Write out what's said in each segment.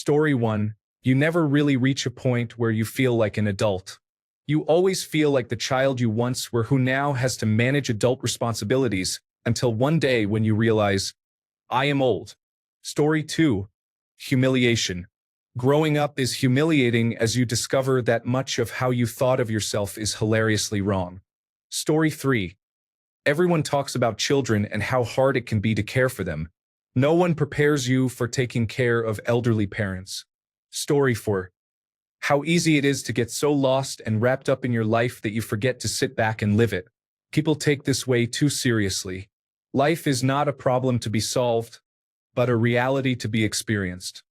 Story 1. You never really reach a point where you feel like an adult. You always feel like the child you once were who now has to manage adult responsibilities until one day when you realize, I am old. Story 2. Humiliation. Growing up is humiliating as you discover that much of how you thought of yourself is hilariously wrong. Story 3. Everyone talks about children and how hard it can be to care for them. No one prepares you for taking care of elderly parents. Story 4. How easy it is to get so lost and wrapped up in your life that you forget to sit back and live it. People take this way too seriously. Life is not a problem to be solved, but a reality to be experienced.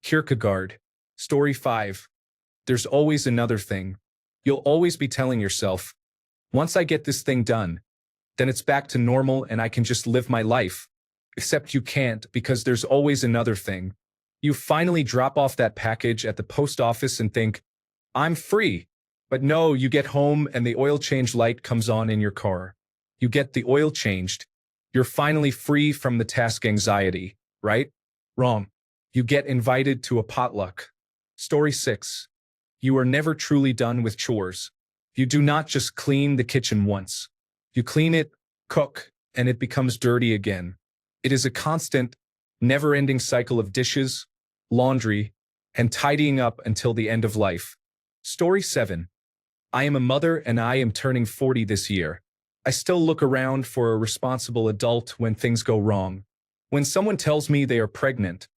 Kierkegaard. Story 5. There's always another thing. You'll always be telling yourself, once I get this thing done, then it's back to normal and I can just live my life. Except you can't, because there's always another thing. You finally drop off that package at the post office and think, I'm free. But no, you get home and the oil change light comes on in your car. You get the oil changed. You're finally free from the task anxiety, right? Wrong. You get invited to a potluck. Story 6. You are never truly done with chores. You do not just clean the kitchen once. You clean it, cook, and it becomes dirty again. It is a constant, never-ending cycle of dishes, laundry, and tidying up until the end of life. Story 7. I am a mother and I am turning 40 this year. I still look around for a responsible adult when things go wrong. When someone tells me they are pregnant,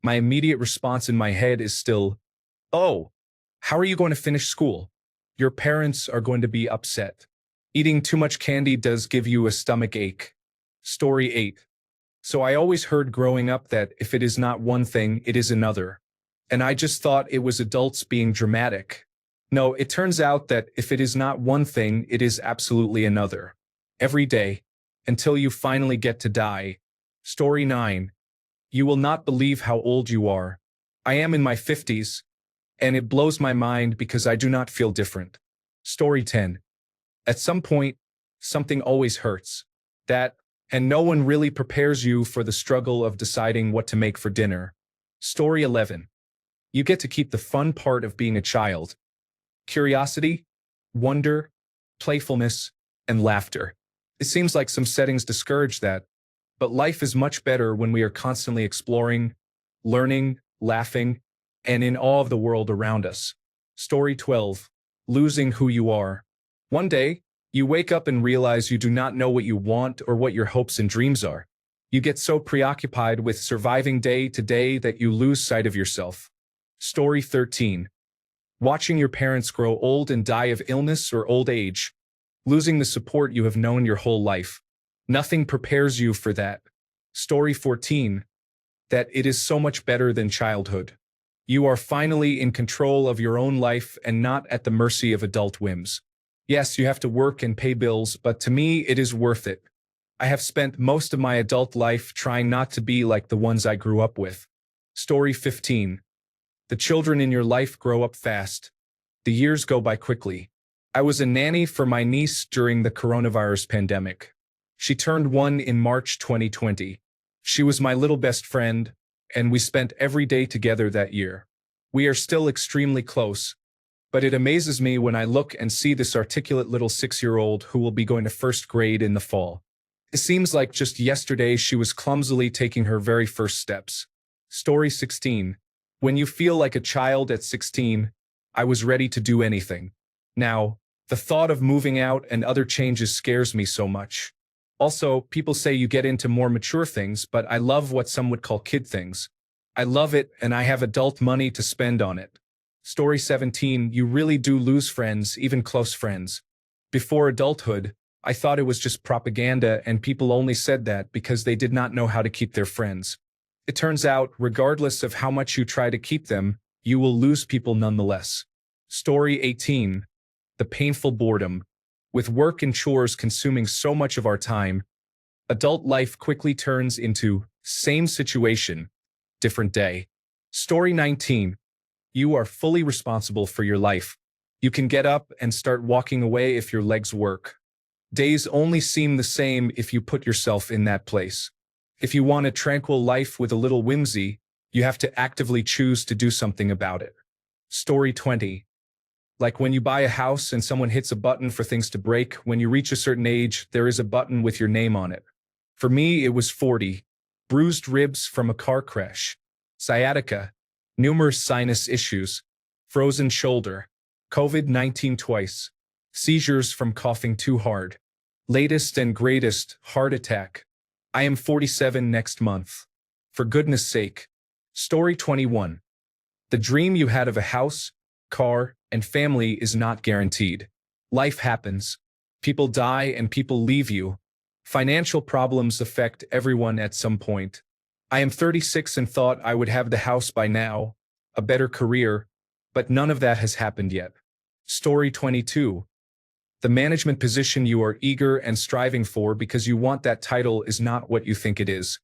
my immediate response in my head is still, oh, how are you going to finish school? Your parents are going to be upset. Eating too much candy does give you a stomach ache. Story 8. So I always heard growing up that if it is not one thing, it is another. And I just thought it was adults being dramatic. No, it turns out that if it is not one thing, it is absolutely another. Every day, until you finally get to die. Story 9. You will not believe how old you are. I am in my 50s, and it blows my mind because I do not feel different. Story 10. At some point, something always hurts. And no one really prepares you for the struggle of deciding what to make for dinner. Story 11. You get to keep the fun part of being a child. Curiosity, wonder, playfulness, and laughter. It seems like some settings discourage that, but life is much better when we are constantly exploring, learning, laughing, and in awe of the world around us. Story 12. Losing who you are. One day, you wake up and realize you do not know what you want or what your hopes and dreams are. You get so preoccupied with surviving day to day that you lose sight of yourself. Story 13. Watching your parents grow old and die of illness or old age. Losing the support you have known your whole life. Nothing prepares you for that. Story 14. That it is so much better than childhood. You are finally in control of your own life and not at the mercy of adult whims. Yes, you have to work and pay bills, but to me, it is worth it. I have spent most of my adult life trying not to be like the ones I grew up with. Story 15. The children in your life grow up fast. The years go by quickly. I was a nanny for my niece during the coronavirus pandemic. She turned 1 in March 2020. She was my little best friend, and we spent every day together that year. We are still extremely close. But it amazes me when I look and see this articulate little 6-year-old who will be going to first grade in the fall. It seems like just yesterday she was clumsily taking her very first steps. Story 16. When you feel like a child at 16, I was ready to do anything. Now, the thought of moving out and other changes scares me so much. Also, people say you get into more mature things, but I love what some would call kid things. I love it, and I have adult money to spend on it. Story 17. You really do lose friends, even close friends. Before adulthood, I thought it was just propaganda and people only said that because they did not know how to keep their friends. It turns out, regardless of how much you try to keep them, you will lose people nonetheless. Story 18. The painful boredom. With work and chores consuming so much of our time, adult life quickly turns into same situation, different day. Story 19. You are fully responsible for your life. You can get up and start walking away if your legs work. Days only seem the same if you put yourself in that place. If you want a tranquil life with a little whimsy, You have to actively choose to do something about it. Story 20. Like when you buy a house and someone hits a button for things to break, when you reach a certain age, there is a button with your name on it. For me, it was 40. Bruised ribs from a car crash. Sciatica. Numerous sinus issues. Frozen shoulder. COVID-19 twice. Seizures from coughing too hard. Latest and greatest, heart attack. I am 47 next month. For goodness sake. Story 21. The dream you had of a house, car, and family is not guaranteed. Life happens. People die and people leave you. Financial problems affect everyone at some point. I am 36 and thought I would have the house by now, a better career, but none of that has happened yet. Story 22. The management position you are eager and striving for because you want that title is not what you think it is.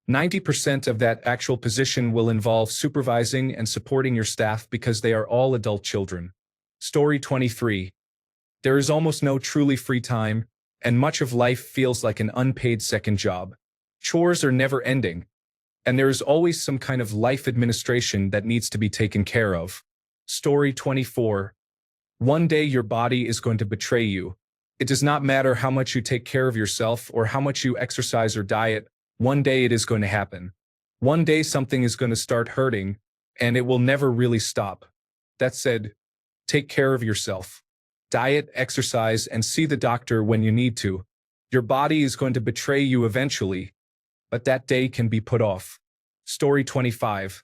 90% of that actual position will involve supervising and supporting your staff because they are all adult children. Story 23. There is almost no truly free time, and much of life feels like an unpaid second job. Chores are never ending, and there is always some kind of life administration that needs to be taken care of. Story 24. One day your body is going to betray you. It does not matter how much you take care of yourself or how much you exercise or diet, one day it is going to happen. One day something is going to start hurting, and it will never really stop. That said, take care of yourself. Diet, exercise, and see the doctor when you need to. Your body is going to betray you eventually, but that day can be put off. Story 25.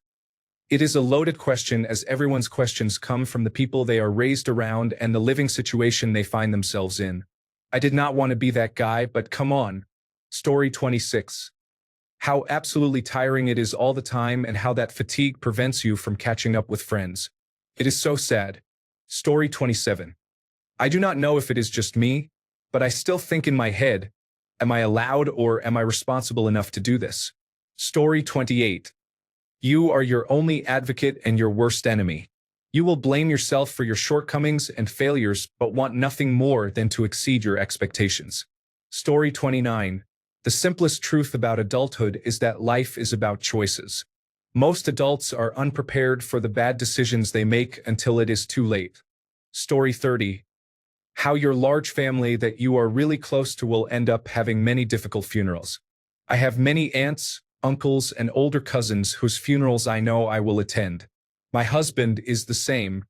It is a loaded question as everyone's questions come from the people they are raised around and the living situation they find themselves in. I did not want to be that guy, but come on. Story 26. How absolutely tiring it is all the time and how that fatigue prevents you from catching up with friends. It is so sad. Story 27. I do not know if it is just me, but I still think in my head, am I allowed or am I responsible enough to do this? Story 28. You are your only advocate and your worst enemy. You will blame yourself for your shortcomings and failures but want nothing more than to exceed your expectations. Story 29. The simplest truth about adulthood is that life is about choices. Most adults are unprepared for the bad decisions they make until it is too late. Story 30. How your large family that you are really close to will end up having many difficult funerals. I have many aunts, uncles, and older cousins whose funerals I know I will attend. My husband is the same.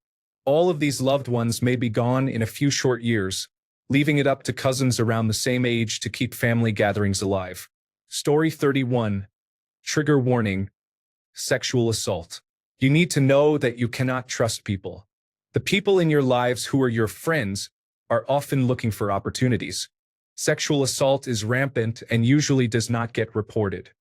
All of these loved ones may be gone in a few short years, leaving it up to cousins around the same age to keep family gatherings alive. Story 31. Trigger warning. Sexual assault. You need to know that you cannot trust people. The people in your lives who are your friends are often looking for opportunities. Sexual assault is rampant and usually does not get reported.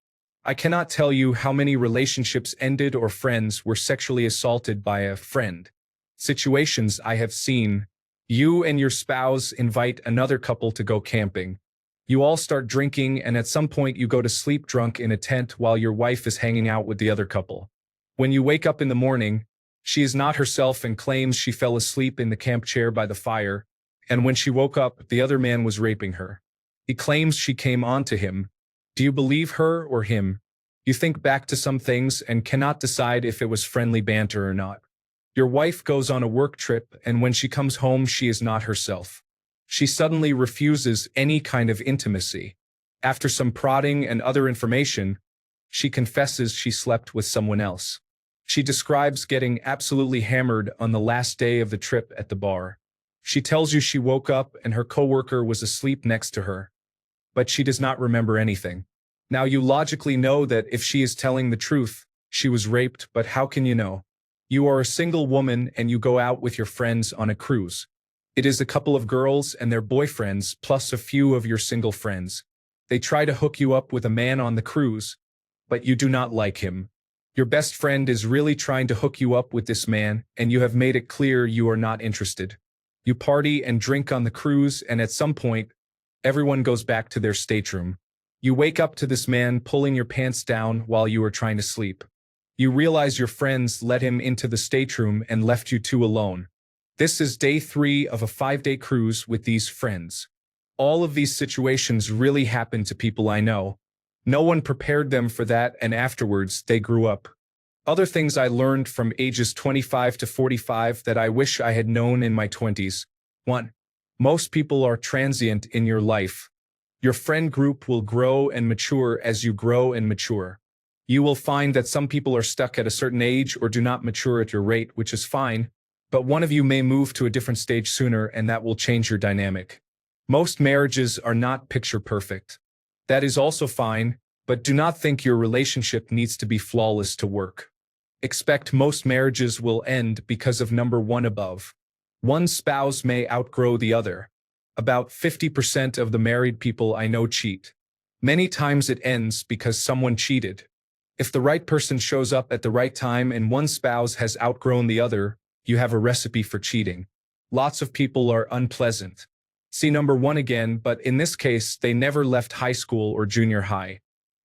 I cannot tell you how many relationships ended or friends were sexually assaulted by a friend. Situations I have seen. You and your spouse invite another couple to go camping. You all start drinking and at some point you go to sleep drunk in a tent while your wife is hanging out with the other couple. When you wake up in the morning, she is not herself and claims she fell asleep in the camp chair by the fire, and when she woke up, the other man was raping her. He claims she came on to him. Do you believe her or him? You think back to some things and cannot decide if it was friendly banter or not. Your wife goes on a work trip and when she comes home she is not herself. She suddenly refuses any kind of intimacy. After some prodding and other information, she confesses she slept with someone else. She describes getting absolutely hammered on the last day of the trip at the bar. She tells you she woke up and her coworker was asleep next to her, but she does not remember anything. Now you logically know that if she is telling the truth, she was raped, but how can you know? You are a single woman and you go out with your friends on a cruise. It is a couple of girls and their boyfriends plus a few of your single friends. They try to hook you up with a man on the cruise, but you do not like him. Your best friend is really trying to hook you up with this man and you have made it clear you are not interested. You party and drink on the cruise and at some point, everyone goes back to their stateroom. You wake up to this man pulling your pants down while you are trying to sleep. You realize your friends let him into the stateroom and left you two alone. This is day 3 of a 5-day cruise with these friends. All of these situations really happen to people I know. No one prepared them for that and afterwards they grew up. Other things I learned from ages 25 to 45 that I wish I had known in my 20s. 1. Most people are transient in your life. Your friend group will grow and mature as you grow and mature. You will find that some people are stuck at a certain age or do not mature at your rate, which is fine, but one of you may move to a different stage sooner and that will change your dynamic. Most marriages are not picture perfect. That is also fine, but do not think your relationship needs to be flawless to work. Expect most marriages will end because of number 1 above. One spouse may outgrow the other. About 50% of the married people I know cheat. Many times it ends because someone cheated. If the right person shows up at the right time and one spouse has outgrown the other, you have a recipe for cheating. Lots of people are unpleasant. See number 1 again, but in this case, they never left high school or junior high.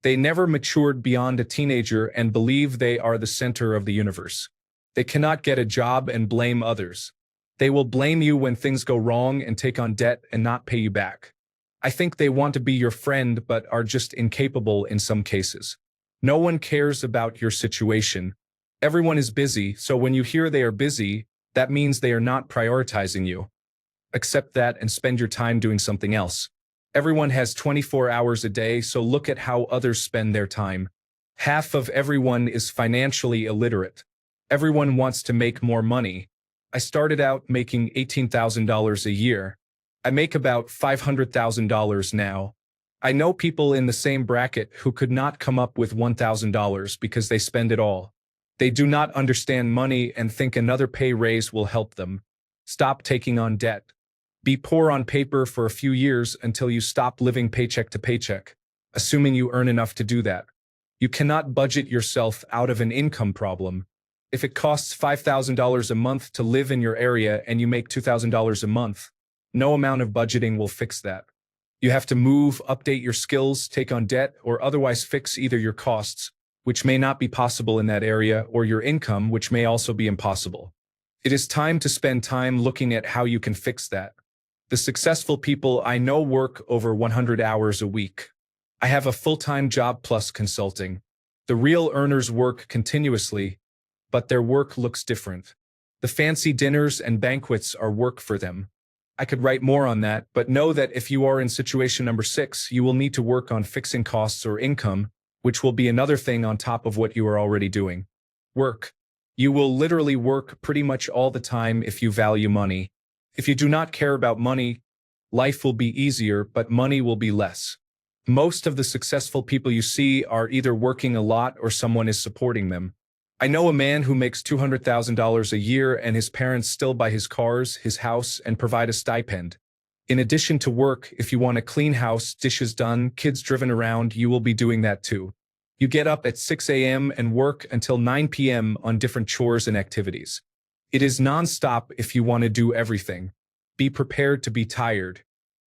They never matured beyond a teenager and believe they are the center of the universe. They cannot get a job and blame others. They will blame you when things go wrong and take on debt and not pay you back. I think they want to be your friend but are just incapable in some cases. No one cares about your situation. Everyone is busy, so when you hear they are busy, that means they are not prioritizing you. Accept that and spend your time doing something else. Everyone has 24 hours a day, so look at how others spend their time. Half of everyone is financially illiterate. Everyone wants to make more money. I started out making $18,000 a year. I make about $500,000 now. I know people in the same bracket who could not come up with $1,000 because they spend it all. They do not understand money and think another pay raise will help them. Stop taking on debt. Be poor on paper for a few years until you stop living paycheck to paycheck, assuming you earn enough to do that. You cannot budget yourself out of an income problem. If it costs $5,000 a month to live in your area and you make $2,000 a month, no amount of budgeting will fix that. You have to move, update your skills, take on debt, or otherwise fix either your costs, which may not be possible in that area, or your income, which may also be impossible. It is time to spend time looking at how you can fix that. The successful people I know work over 100 hours a week. I have a full-time job plus consulting. The real earners work continuously, but their work looks different. The fancy dinners and banquets are work for them. I could write more on that, but know that if you are in situation number 6, you will need to work on fixing costs or income, which will be another thing on top of what you are already doing. Work. You will literally work pretty much all the time if you value money. If you do not care about money, life will be easier, but money will be less. Most of the successful people you see are either working a lot or someone is supporting them. I know a man who makes $200,000 a year and his parents still buy his cars, his house, and provide a stipend. In addition to work, if you want a clean house, dishes done, kids driven around, you will be doing that too. You get up at 6 a.m. and work until 9 p.m. on different chores and activities. It is non-stop if you want to do everything. Be prepared to be tired.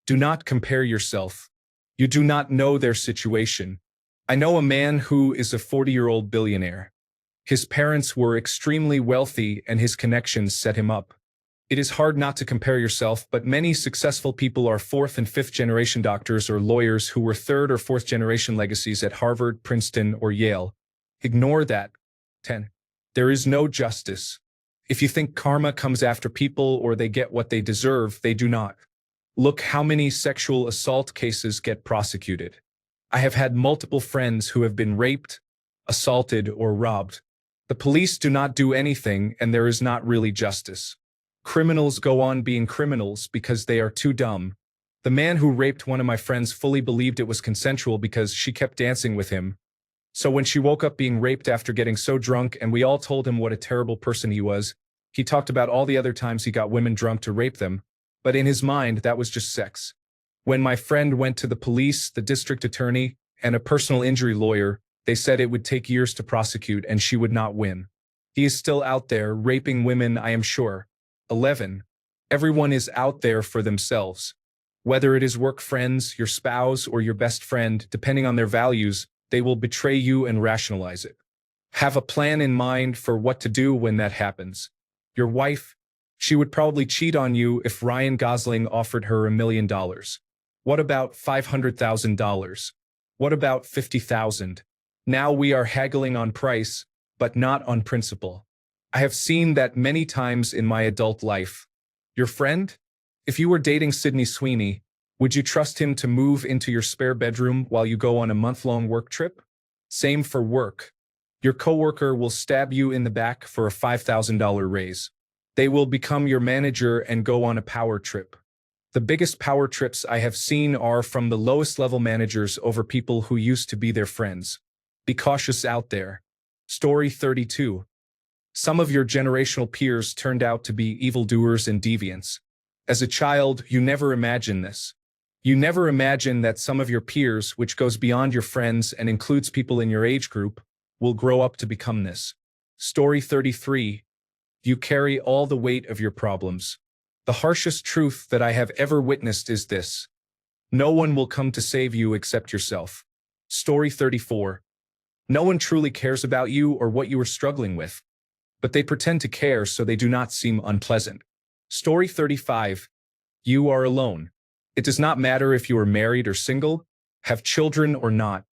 Do not compare yourself. You do not know their situation. I know a man who is a 40-year-old billionaire. His parents were extremely wealthy and his connections set him up. It is hard not to compare yourself, but many successful people are 4th and 5th generation doctors or lawyers who were 3rd or 4th generation legacies at Harvard, Princeton, or Yale. Ignore that. 10. There is no justice. If you think karma comes after people or they get what they deserve, they do not. Look how many sexual assault cases get prosecuted. I have had multiple friends who have been raped, assaulted, or robbed. The police do not do anything, and there is not really justice. Criminals go on being criminals because they are too dumb. The man who raped one of my friends fully believed it was consensual because she kept dancing with him. So when she woke up being raped after getting so drunk and we all told him what a terrible person he was, he talked about all the other times he got women drunk to rape them, but in his mind that was just sex. When my friend went to the police, the district attorney, and a personal injury lawyer, they said it would take years to prosecute and she would not win. He is still out there raping women, I am sure. 11. Everyone is out there for themselves. Whether it is work friends, your spouse, or your best friend, depending on their values, they will betray you and rationalize it. Have a plan in mind for what to do when that happens. Your wife, she would probably cheat on you if Ryan Gosling offered her $1 million. What about $500,000? What about $50,000? Now we are haggling on price, but not on principle. I have seen that many times in my adult life. Your friend? If you were dating Sydney Sweeney, would you trust him to move into your spare bedroom while you go on a month-long work trip? Same for work. Your coworker will stab you in the back for a $5,000 raise. They will become your manager and go on a power trip. The biggest power trips I have seen are from the lowest level managers over people who used to be their friends. Be cautious out there. Story 32. Some of your generational peers turned out to be evildoers and deviants. As a child, you never imagine this. You never imagine that some of your peers, which goes beyond your friends and includes people in your age group, will grow up to become this. Story 33. You carry all the weight of your problems. The harshest truth that I have ever witnessed is this. No one will come to save you except yourself. Story 34. No one truly cares about you or what you are struggling with, but they pretend to care so they do not seem unpleasant. Story 35. You are alone. It does not matter if you are married or single, have children or not,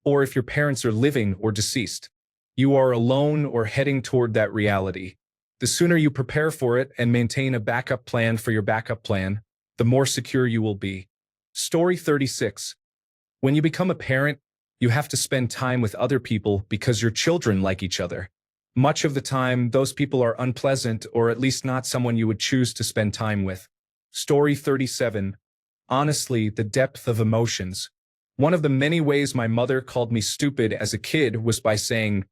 or if your parents are living or deceased. You are alone or heading toward that reality. The sooner you prepare for it and maintain a backup plan for your backup plan, the more secure you will be. Story 36. When you become a parent, you have to spend time with other people because your children like each other. Much of the time, those people are unpleasant or at least not someone you would choose to spend time with. Story 37. Honestly, the depth of emotions. One of the many ways my mother called me stupid as a kid was by saying,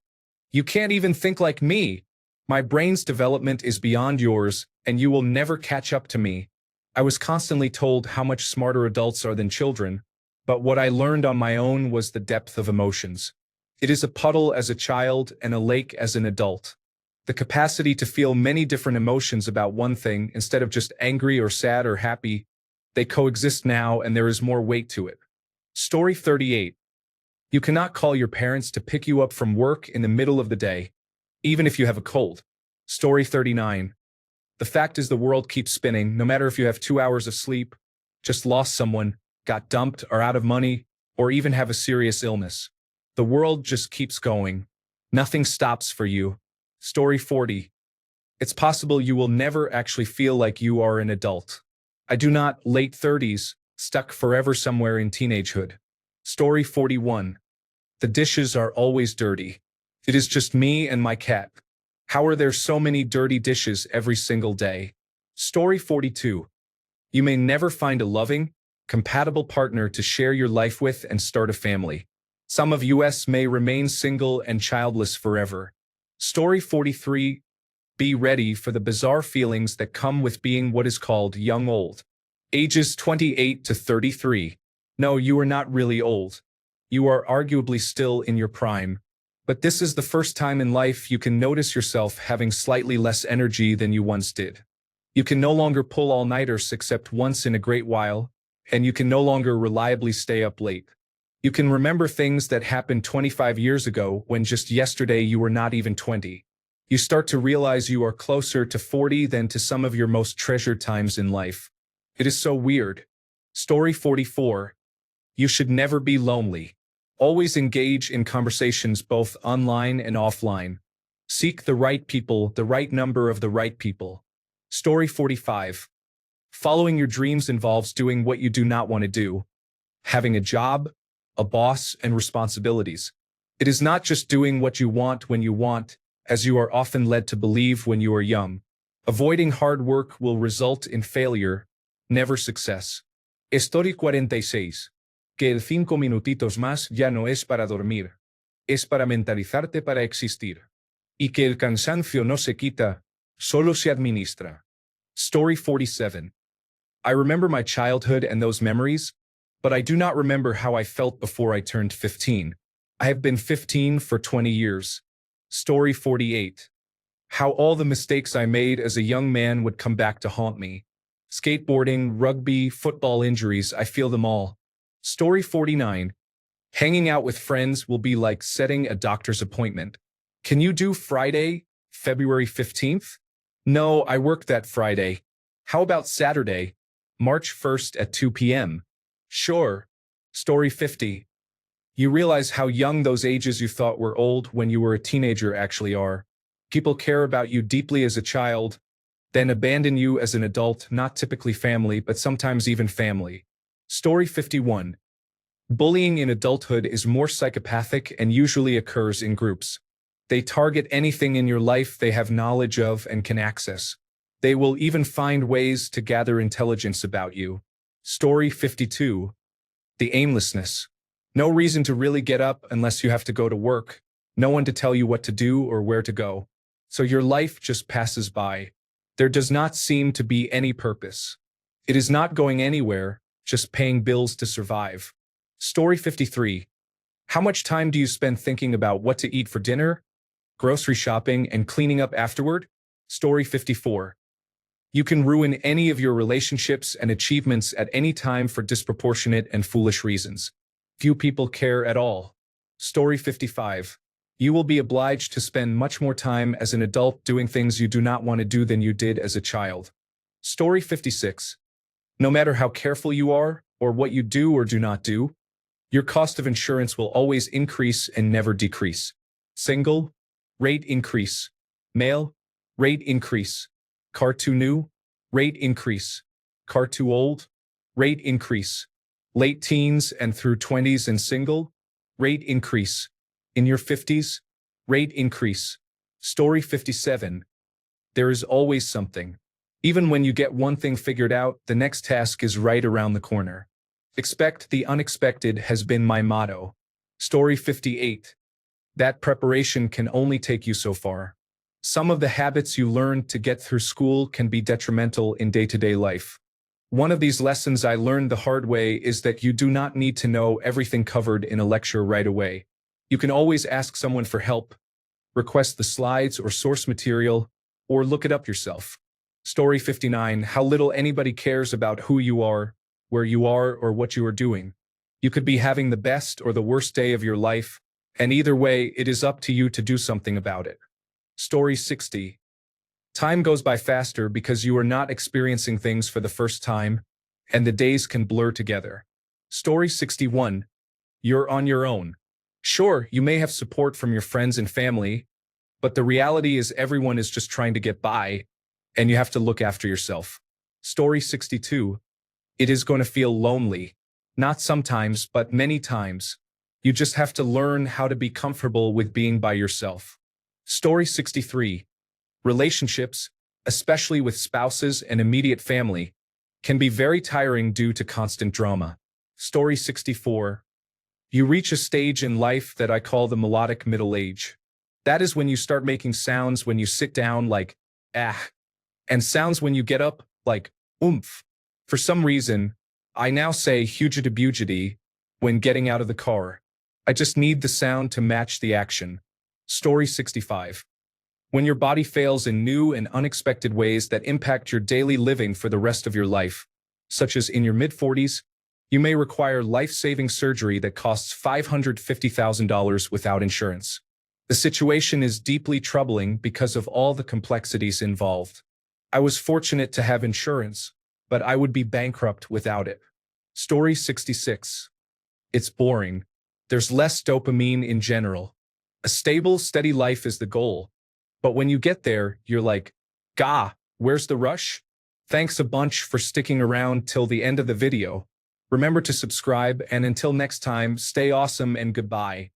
"You can't even think like me. My brain's development is beyond yours, and you will never catch up to me." I was constantly told how much smarter adults are than children, but what I learned on my own was the depth of emotions. It is a puddle as a child and a lake as an adult. The capacity to feel many different emotions about one thing instead of just angry or sad or happy, they coexist now and there is more weight to it. Story 38. You cannot call your parents to pick you up from work in the middle of the day, even if you have a cold. Story 39. The fact is the world keeps spinning, no matter if you have 2 hours of sleep, just lost someone, got dumped, are out of money, or even have a serious illness. The world just keeps going. Nothing stops for you. Story 40. It's possible you will never actually feel like you are an adult. I do not, late 30s, stuck forever somewhere in teenagehood. Story 41. The dishes are always dirty. It is just me and my cat. How are there so many dirty dishes every single day? Story 42. You may never find a loving, compatible partner to share your life with and start a family. Some of us may remain single and childless forever. Story 43. Be ready for the bizarre feelings that come with being what is called young old. Ages 28 to 33. No, you are not really old. You are arguably still in your prime. But this is the first time in life you can notice yourself having slightly less energy than you once did. You can no longer pull all-nighters except once in a great while, and you can no longer reliably stay up late. You can remember things that happened 25 years ago when just yesterday you were not even 20. You start to realize you are closer to 40 than to some of your most treasured times in life. It is so weird. Story 44. You should never be lonely. Always engage in conversations both online and offline. Seek the right people, the right number of the right people. Story 45. Following your dreams involves doing what you do not want to do. Having a job, a boss, and responsibilities. It is not just doing what you want when you want, as you are often led to believe when you are young. Avoiding hard work will result in failure, never success. Story 46. Que el 5 minutitos más ya no es para dormir. Es para mentalizarte para existir. Y que el cansancio no se quita, solo se administra. Story 47. I remember my childhood and those memories, but I do not remember how I felt before I turned 15. I have been 15 for 20 years. Story 48. How all the mistakes I made as a young man would come back to haunt me. Skateboarding, rugby, football injuries, I feel them all. Story 49. Hanging out with friends will be like setting a doctor's appointment. Can you do Friday, February 15th? No, I work that Friday. How about Saturday, March 1st at 2 p.m.? Sure. Story 50. You realize how young those ages you thought were old when you were a teenager actually are. People care about you deeply as a child, then abandon you as an adult, not typically family, but sometimes even family. Story 51. Bullying in adulthood is more psychopathic and usually occurs in groups. They target anything in your life they have knowledge of and can access. They will even find ways to gather intelligence about you. Story 52. The aimlessness. No reason to really get up unless you have to go to work. No one to tell you what to do or where to go. So your life just passes by. There does not seem to be any purpose. It is not going anywhere, just paying bills to survive. Story 53. How much time do you spend thinking about what to eat for dinner, grocery shopping, and cleaning up afterward? Story 54. You can ruin any of your relationships and achievements at any time for disproportionate and foolish reasons. Few people care at all. Story 55. You will be obliged to spend much more time as an adult doing things you do not want to do than you did as a child. Story 56. No matter how careful you are, or what you do or do not do, your cost of insurance will always increase and never decrease. Single, rate increase. Male, rate increase. Car too new, rate increase. Car too old, rate increase. Late teens and through 20s and single, rate increase. In your 50s, rate increase. Story 57. There is always something. Even when you get one thing figured out, the next task is right around the corner. Expect the unexpected has been my motto. Story 58. That preparation can only take you so far. Some of the habits you learn to get through school can be detrimental in day-to-day life. One of these lessons I learned the hard way is that you do not need to know everything covered in a lecture right away. You can always ask someone for help, request the slides or source material, or look it up yourself. Story 59. How little anybody cares about who you are, where you are, or what you are doing. You could be having the best or the worst day of your life, and either way, it is up to you to do something about it. Story 60. Time goes by faster because you are not experiencing things for the first time, and the days can blur together. Story 61. You're on your own. Sure, you may have support from your friends and family, but the reality is everyone is just trying to get by, and you have to look after yourself. Story 62. It is going to feel lonely. Not sometimes, but many times. You just have to learn how to be comfortable with being by yourself. Story 63. Relationships, especially with spouses and immediate family, can be very tiring due to constant drama. Story 64. You reach a stage in life that I call the melodic middle age. That is when you start making sounds when you sit down like, ah, and sounds when you get up like, oomph. For some reason, I now say hugity-bugity when getting out of the car. I just need the sound to match the action. Story 65. When your body fails in new and unexpected ways that impact your daily living for the rest of your life, such as in your mid-40s, you may require life-saving surgery that costs $550,000 without insurance. The situation is deeply troubling because of all the complexities involved. I was fortunate to have insurance, but I would be bankrupt without it. Story 66. It's boring. There's less dopamine in general. A stable, steady life is the goal. But when you get there, you're like, gah, where's the rush? Thanks a bunch for sticking around till the end of the video. Remember to subscribe, and until next time, stay awesome and goodbye.